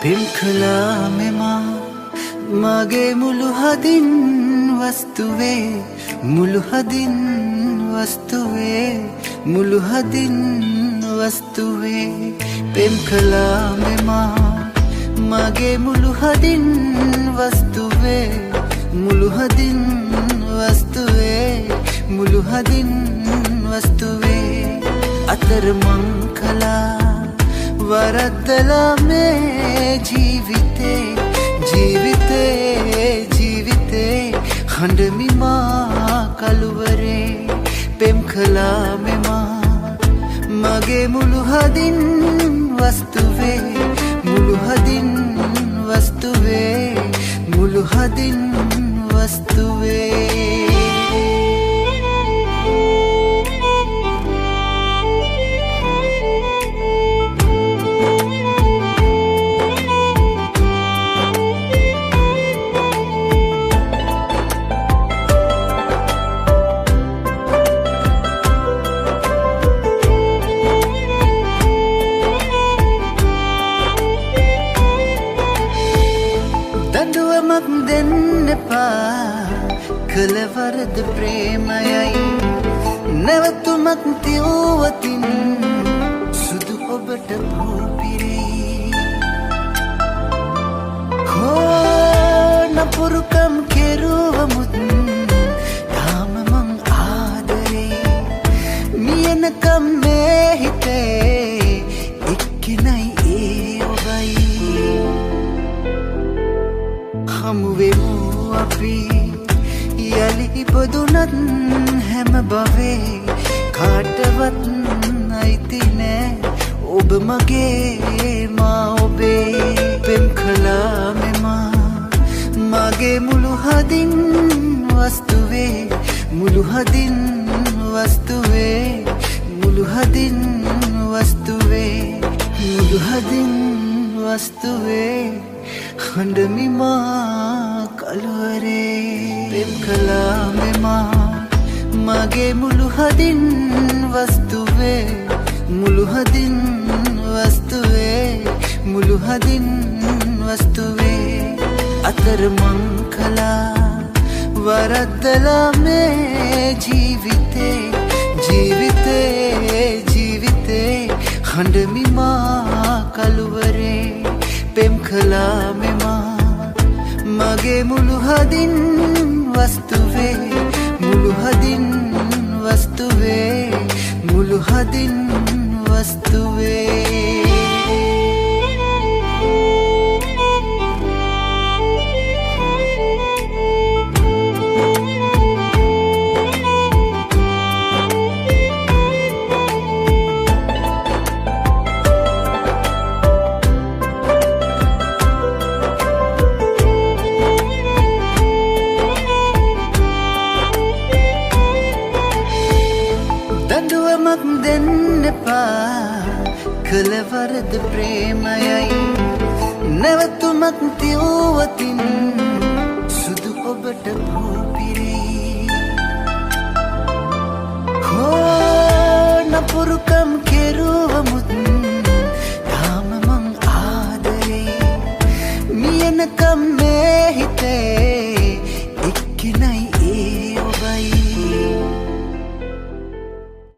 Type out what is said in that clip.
පිම්කලා මෙමා මගේ මුළු හදින් වස්තුවේ මුළු හදින් වස්තුවේ මුළු හදින් වස්තුවේ පිම්කලා මෙමා මගේ මුළු හදින් වස්තුවේ මුළු හදින් වස්තුවේ මුළු හදින් වස්තුවේ අතරමං කලා වරද්දලා මේ ජීවිතේ ජීවිතේ ජීවිතේ හඬමිමා කළුවරේ පෙම් කළා මෙමා මගේ මුළු හදින් වස්තුවේ මුළු හදින් වස්තුවේ මුළු හදින් වස්තුවේ දෙන්න එපා කලවරද ප්‍රේමයයි නැවතුමක් තියුවතින් සුදු ඔබට භූපිරේ හෝ නපුරුකම් කෙරුවමුත් තාම මං ආදරේ මියනකම් මේ හිතේ එක්කෙනයි ඒ ඔබයි හමුවෙමු අපි යලි ඉපදුනත් හැම භවේ කාටවත් අයිති නෑ ඔබ මගේ මා ඔබේ පෙම් කළා මෙමා මගේ මුළු හදින් වස්තුවේ මුළු හදින් වස්තුවේ මුළු හදින් වස්තුවේ මුළු හදින් වස්තුවේ හඬමිමා කළුවරේ පෙම් කළා මෙමා මගේ මුළු හදින් වස්තුවේ මුළු හදින් වස්තුවේ මුළු හදින් වස්තුවේ අතරමං කලා වරද්දලා මේ ජීවිතේ ජීවිතේ ජීවිතේ හඬමිමා කළුවරේ පෙම් කළා මෙමා මගේ මුළු හදින් වස්තුවේ මුළු හදින් වස්තුවේ මුළු හදින් වස්තුවේ දෙන්න එපා කලවරද ප්‍රේමයයි නැවතුමක් තියුවතින් සුදු ඔබට භූපිරේ හෝ නපුරුකම් කෙරුව